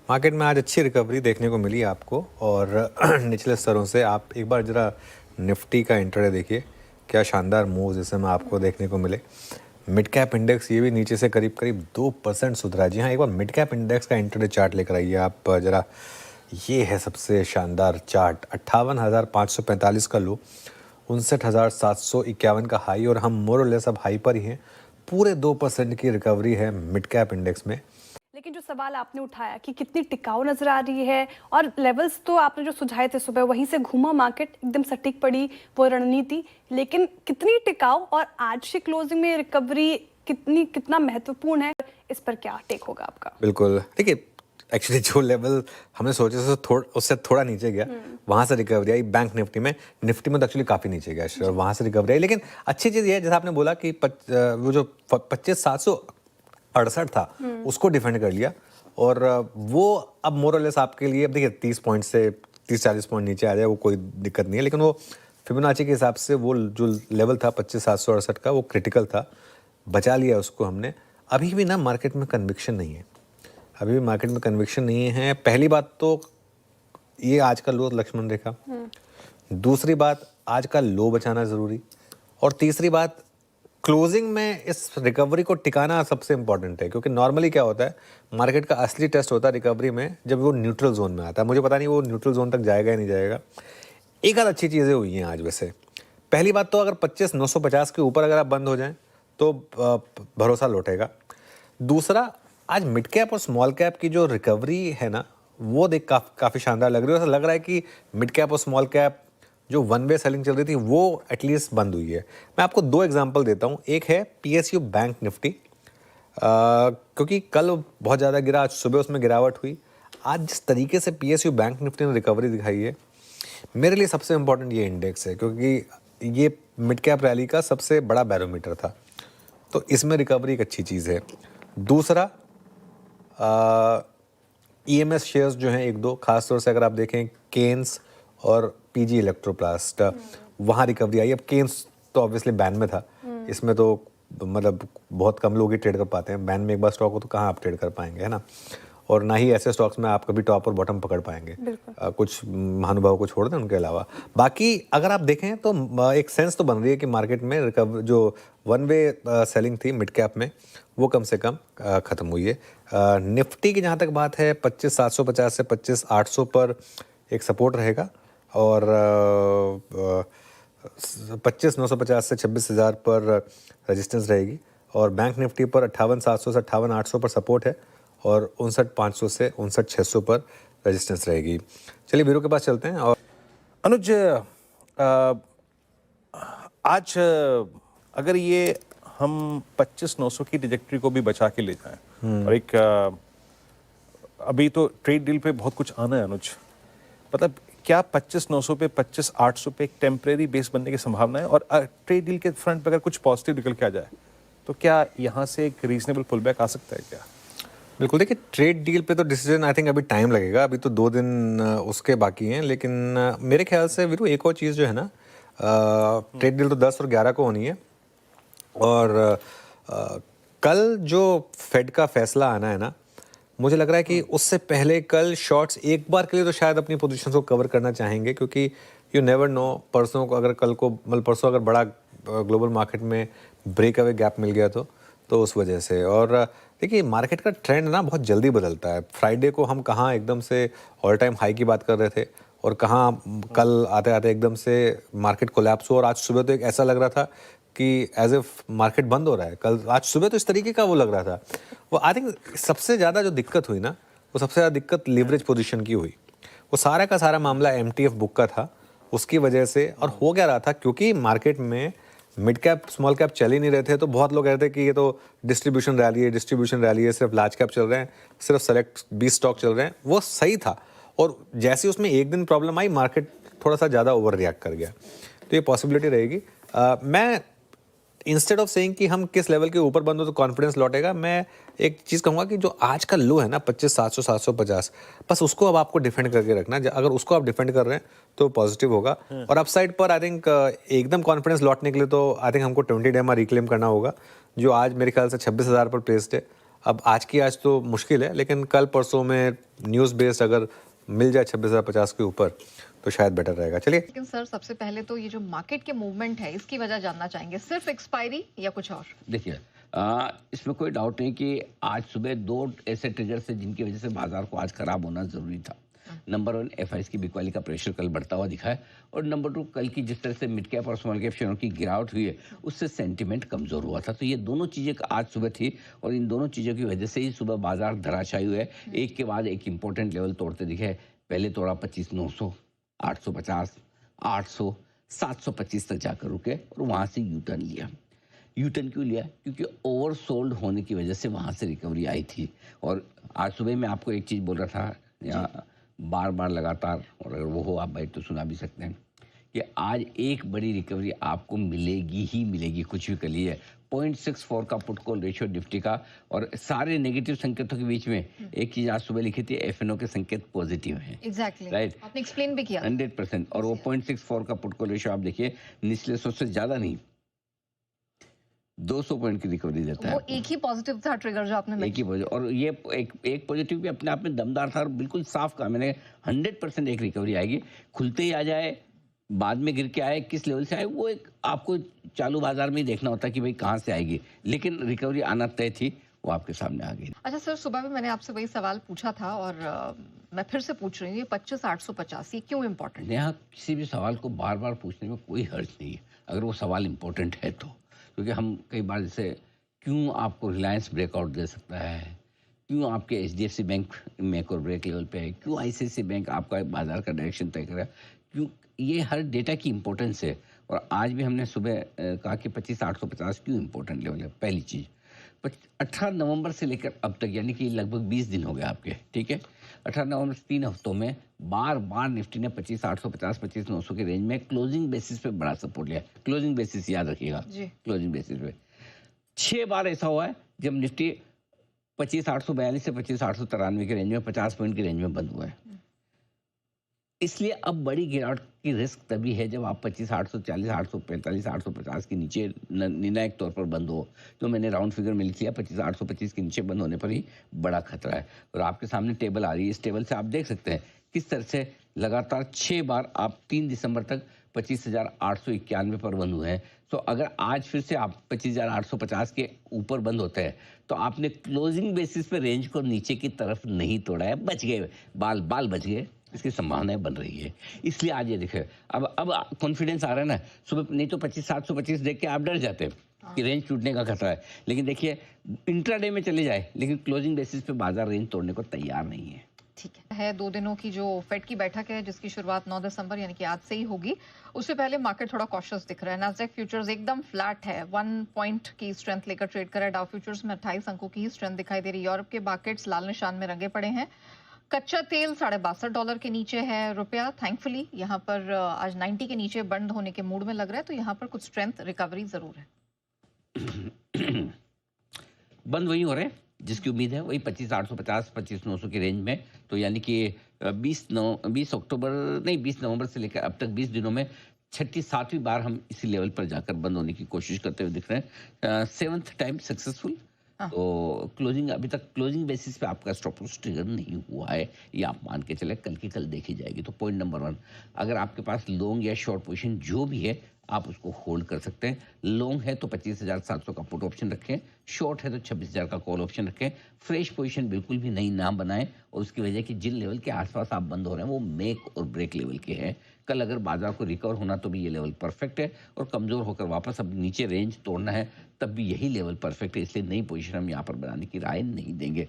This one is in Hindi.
मार्केट में आज अच्छी रिकवरी देखने को मिली आपको और निचले स्तरों से आप एक बार ज़रा निफ्टी का इंट्राडे देखिए, क्या शानदार मूव्स इस समय आपको देखने को मिले। मिड कैप इंडेक्स ये भी नीचे से करीब करीब 2% सुधरा। जी हाँ, एक बार मिड कैप इंडेक्स का इंट्राडे चार्ट लेकर आइए आप ज़रा। ये है सबसे शानदार चार्ट, 58,545 का लो, 59,751 का हाई और हम मोर और लेस अब हाई पर ही हैं। पूरे 2% की रिकवरी है मिड कैप इंडेक्स में। लेकिन जो सवाल आपने उठाया कि कितनी टिकाऊ नजर आ रही है और लेवल्स तो आपने जो सुझाए थे सुबह वहीं से घूमा मार्केट, एकदम सटीक पड़ी वो रणनीति, लेकिन कितनी टिकाऊ और आज की क्लोजिंग में रिकवरी कितना महत्वपूर्ण है, इस पर क्या टेक होगा आपका? बिल्कुल, देखिए एक्चुअली जो लेवल हमने सोचे थे उससे थोड़ा नीचे गया, वहाँ से रिकवरी आई। बैंक निफ्टी में तो एक्चुअली काफ़ी नीचे गया और वहाँ से रिकवरी आई। लेकिन अच्छी चीज़ ये है, जैसा आपने बोला कि वो जो 25,768 था उसको डिफेंड कर लिया और वो अब मोर और लेस आपके लिए, अब देखिए 30 पॉइंट से 30-40 पॉइंट नीचे आ जाए वो कोई दिक्कत नहीं है, लेकिन वो फिबोनाची के हिसाब से वो जो लेवल था 25,768 का वो क्रिटिकल था, बचा लिया उसको हमने। अभी भी ना मार्केट में कन्विक्शन नहीं है, अभी भी मार्केट में कन्विक्शन नहीं है। पहली बात तो ये आज का लो लक्ष्मण रेखा, दूसरी बात आज का लो बचाना ज़रूरी, और तीसरी बात क्लोजिंग में इस रिकवरी को टिकाना सबसे इंपॉर्टेंट है। क्योंकि नॉर्मली क्या होता है, मार्केट का असली टेस्ट होता है रिकवरी में जब वो न्यूट्रल जोन में आता है। मुझे पता नहीं वो न्यूट्रल जोन तक जाएगा या नहीं जाएगा। एक आध अच्छी चीज़ें हुई हैं आज वैसे। पहली बात तो अगर 25,950 के ऊपर अगर आप बंद हो जाएं तो भरोसा लौटेगा। दूसरा, आज मिड कैप और स्मॉल कैप की जो रिकवरी है ना, वो देख काफ़ी शानदार लग रही है। ऐसा लग रहा है कि मिड कैप और स्मॉल कैप जो वन वे सेलिंग चल रही थी वो एटलीस्ट बंद हुई है। मैं आपको दो एग्जांपल देता हूँ। एक है पीएसयू बैंक निफ्टी, क्योंकि कल बहुत ज़्यादा गिरा, आज सुबह उसमें गिरावट हुई। आज जिस तरीके से पीएसयू बैंक निफ्टी ने रिकवरी दिखाई है, मेरे लिए सबसे इम्पोर्टेंट ये इंडेक्स है, क्योंकि ये मिड कैप रैली का सबसे बड़ा बैरोमीटर था, तो इसमें रिकवरी एक अच्छी चीज़ है। दूसरा, ईएमएस शेयर्स जो हैं एक दो, खासतौर से अगर आप देखें केन्स और पीजी इलेक्ट्रोप्लास्ट, वहाँ रिकवरी आई। अब केन्स तो ऑब्वियसली बैन में था, इसमें तो मतलब बहुत कम लोग ही ट्रेड कर पाते हैं। बैन में एक बार स्टॉक हो तो कहाँ आप ट्रेड कर पाएंगे, है ना। और ना ही ऐसे स्टॉक्स में आप कभी टॉप और बॉटम पकड़ पाएंगे, कुछ महानुभाव को छोड़ दें उनके अलावा। बाकी अगर आप देखें तो एक सेंस तो बन रही है कि मार्केट में रिकवर जो वन वे सेलिंग थी मिड कैप में वो कम से कम ख़त्म हुई है। निफ्टी की जहाँ तक बात है, 25,750 से 25,800 पर एक सपोर्ट रहेगा और 25,950 से 26,000 पर रेजिस्टेंस रहेगी, और बैंक निफ्टी पर 58,700 से 58,800 पर सपोर्ट है और 59,500 से 59,600 पर रेजिस्टेंस रहेगी। चलिए वीरू के पास चलते हैं। और अनुज, आज अगर ये हम 25,900 की ट्रैजेक्टरी को भी बचा के ले जाएं और एक अभी तो ट्रेड डील पे बहुत कुछ आना है अनुज, मतलब क्या 25,900 पे 25,800 पे एक टेम्परेरी बेस बनने की संभावना है, और ट्रेड डील के फ्रंट पे अगर कुछ पॉजिटिव निकल के आ जाए तो क्या यहाँ से एक रीजनेबल पुलबैक आ सकता है क्या? बिल्कुल, देखिए ट्रेड डील पे तो डिसीजन आई थिंक अभी टाइम लगेगा, अभी तो 2 दिन उसके बाकी हैं। लेकिन मेरे ख्याल से वीरू एक और चीज़ जो है ना, ट्रेड डील तो 10 और 11 को होनी है, और कल जो फेड का फैसला आना है ना, मुझे लग रहा है कि उससे पहले कल शॉर्ट्स एक बार के लिए तो शायद अपनी पोजीशन को कवर करना चाहेंगे, क्योंकि यू नेवर नो, परसों को अगर कल को मतलब परसों अगर बड़ा ग्लोबल मार्केट में ब्रेक अवे गैप मिल गया तो उस वजह से। और देखिए मार्केट का ट्रेंड ना बहुत जल्दी बदलता है। फ्राइडे को हम कहाँ एकदम से ऑल टाइम हाई की बात कर रहे थे और कहाँ कल आते आते एकदम से मार्केट कोलैप्स हुआ, और आज सुबह तो एक ऐसा लग रहा था कि एज इफ मार्केट बंद हो रहा है। कल आज सुबह तो इस तरीके का वो लग रहा था। वो आई थिंक सबसे ज़्यादा जो दिक्कत हुई ना, वो सबसे ज़्यादा दिक्कत लीवरेज पोजीशन की हुई। वो सारा का सारा मामला एमटीएफ बुक का था, उसकी वजह से। और हो क्या रहा था, क्योंकि मार्केट में मिड कैप स्मॉल कैप चल ही नहीं रहे थे, तो बहुत लोग कहते थे कि ये तो डिस्ट्रीब्यूशन रैली है, सिर्फ लार्ज कैप चल रहे हैं, सिर्फ सेलेक्ट 20 स्टॉक चल रहे हैं। वो सही था, और जैसे उसमें एक दिन प्रॉब्लम आई, मार्केट थोड़ा सा ज़्यादा ओवर रिएक्ट कर गया। तो ये पॉसिबिलिटी रहेगी। मैं इंस्टेड ऑफ सेइंग कि हम किस लेवल के ऊपर बंद हो तो कॉन्फिडेंस लौटेगा, मैं एक चीज़ कहूँगा कि जो आज का लो है ना 25,700 750, बस उसको अब आपको डिफेंड करके रखना। अगर उसको आप डिफेंड कर रहे हैं तो पॉजिटिव होगा। और अपसाइड पर आई थिंक एकदम कॉन्फिडेंस लौटने के लिए तो आई थिंक हमको 20 DMA रिक्लेम करना होगा, जो आज मेरे ख्याल से 26,000 पर प्लेस्ड है। अब आज की आज तो मुश्किल है, लेकिन कल परसों में न्यूज़ बेस्ड अगर मिल जाए 26,050 के ऊपर तो शायद बेटर रहेगा। चलिए, लेकिन सर सबसे पहले तो ये जो मार्केट के मूवमेंट है इसकी वजह जानना चाहेंगे, सिर्फ एक्सपायरी या कुछ और? देखिए, इसमें कोई डाउट नहीं कि आज सुबह दो ऐसे ट्रिगर्स थे जिनकी वजह से बाजार को आज खराब होना जरूरी था। नंबर वन, एफआईएस की बिकवाली का प्रेशर कल बढ़ता हुआ दिखा है, और नंबर टू, कल की जिस तरह से मिड कैप और स्मॉल कैप शेयरों की गिरावट हुई है उससे सेंटीमेंट कमजोर हुआ था। तो ये दोनों चीजें आज सुबह थी, और इन दोनों चीजों की वजह से ही सुबह बाजार धराशायी हुए, एक के बाद एक इंपॉर्टेंट लेवल तोड़ते दिखे। पहले तोड़ा 25,900, 850, 800, 725 तक जाकर रुके और वहां से यू टर्न लिया। यू टर्न क्यों लिया? क्योंकि ओवरसोल्ड होने की वजह से वहां से रिकवरी आई थी। और आज सुबह मैं आपको एक चीज बोल रहा था, या बार बार लगातार, और अगर वो हो आप भाई तो सुना भी सकते हैं, कि आज एक बड़ी रिकवरी आपको मिलेगी ही मिलेगी, कुछ भी कर लिए। 0.64 का पुट कॉल रेशियो निफ्टी का, और सारे नेगेटिव संकेतों के बीच में एक चीज आज सुबह लिखी थी, एफएनओ के संकेत पॉजिटिव हैं। एग्जैक्टली, राइट, आपने एक्सप्लेन भी किया 100%। और वो 0.64 का पुट कॉल रेशियो आप देखिए, निचले 100 से ज्यादा नहीं, 200 पॉइंट की रिकवरी देता है वो आपको। एक ही पॉजिटिव था ट्रिगर जो आपने एक ही पॉजिटिव, और ये एक पॉजिटिव भी अपने आप में दमदार था और बिल्कुल साफ कहा मैंने, 100% एक रिकवरी आएगी। खुलते ही आ जाए, बाद में गिर के आए, किस लेवल से आए, वो एक आपको चालू बाजार में ही देखना होता है कि भाई कहाँ से आएगी, लेकिन रिकवरी आना तय थी, वो आपके सामने आ गई। अच्छा सर, सुबह भी मैंने आपसे वही सवाल पूछा था और मैं फिर से पूछ रही हूँ, ये 25,850 ये क्यों इम्पोर्टेंट है? यहाँ किसी भी सवाल को बार बार पूछने में कोई हर्ज नहीं है, अगर वो सवाल इम्पोर्टेंट है तो। क्योंकि हम कई बार जैसे, क्यों आपको रिलायंस ब्रेकआउट दे सकता है, क्यों आपके एचडीएफसी बैंक मेक और ब्रेक लेवल पे है, क्यों आईसीआईसीआई बैंक आपका बाजार का डायरेक्शन तय कर रहा है, क्यों, ये हर डेटा की इंपॉर्टेंस है। और आज भी हमने सुबह कहा कि 25,850 क्यों इंपॉर्टेंट लेवल है। पहली चीज़, 18 नवंबर से लेकर अब तक, यानी कि लगभग 20 दिन हो गए आपके, ठीक है। 18 नवंबर से 3 हफ्तों में बार बार निफ्टी ने 25,850, 25,900 के रेंज में क्लोजिंग बेसिस पे बड़ा सपोर्ट लिया। क्लोजिंग बेसिस याद रखिएगा, जी। क्लोजिंग बेसिस पे 6 बार ऐसा हुआ है जब निफ्टी 25,842 से 25,893 के रेंज में 50 पॉइंट की रेंज में बंद हुआ है। इसलिए अब बड़ी गिरावट की रिस्क तभी है जब आप 25,840, 845, 850 के नीचे निर्णायक तौर पर बंद हो। तो मैंने राउंड फिगर में लिख लिया, 25,825 के नीचे बंद होने पर ही बड़ा खतरा है। और आपके सामने टेबल आ रही है, इस टेबल से आप देख सकते हैं किस तरह से लगातार 6 बार आप 3 दिसंबर तक 25,891 पर बंद हुए हैं। तो अगर आज फिर से आप 25,850 के ऊपर बंद होते हैं तो आपने क्लोजिंग बेसिस पे रेंज को नीचे की तरफ नहीं तोड़ा है, बच गए, बाल बच गए, इसकी संभावनाएं बन रही है। इसलिए आज ये देखिए, अब कॉन्फिडेंस आ रहा है ना। सुबह नहीं तो 25,725 देख के आप डर जाते हैं कि रेंज टूटने का खतरा है, लेकिन देखिए इंट्राडे में चले जाए, लेकिन क्लोजिंग बेसिस पे बाजार रेंज तोड़ने को तैयार नहीं है। ठीक है, 2 दिनों की जो फेड की बैठक है जिसकी शुरुआत 9 दिसंबर यानी कि आज से ही होगी, उससे पहले मार्केट थोड़ा कॉशियस दिख रहा है। नास्डैक फ्यूचर्स एकदम फ्लैट है, 1 पॉइंट की स्ट्रेंथ लेकर ट्रेड कर रहा है। डाउ फ्यूचर्स में 28 अंकों की ही स्ट्रेंथ दिखाई दे रही है। यूरोप के मार्केट्स लाल निशान में रंगे पड़े हैं। कच्चा तेल $62 के नीचे है। रुपया थैंकफुली यहाँ पर आज 90 के नीचे बंद होने के मूड में लग रहा है, तो यहाँ पर कुछ स्ट्रेंथ रिकवरी जरूर है। बंद वही हो रहे हैं जिसकी उम्मीद है, वही 25,850, 25,900 की रेंज में। तो यानी कि 20 नवंबर से लेकर अब तक 20 दिनों में 67वीं बार हम इसी लेवल पर जाकर बंद होने की कोशिश करते हुए दिख रहे हैं। 7th time successful. तो क्लोजिंग, अभी तक क्लोजिंग बेसिस पे आपका स्टॉप लॉस ट्रिगर नहीं हुआ है, ये आप मान के चले, कल की कल देखी जाएगी। तो पॉइंट नंबर 1, अगर आपके पास लॉन्ग या शॉर्ट पोजीशन जो भी है आप उसको होल्ड कर सकते हैं। लॉन्ग है तो 25,700 का पुट ऑप्शन रखें, शॉर्ट है तो 26,000 का कॉल ऑप्शन रखें। फ्रेश पोजीशन बिल्कुल भी नई ना बनाएं, और उसकी वजह कि जिन लेवल के आसपास आप बंद हो रहे हैं वो मेक और ब्रेक लेवल के हैं। कल अगर बाजार को रिकवर होना तो भी ये लेवल परफेक्ट है, और कमजोर होकर वापस अब नीचे रेंज तोड़ना है तब भी यही लेवल परफेक्ट है। इसलिए नई पोजीशन हम यहाँ पर बनाने की राय नहीं देंगे।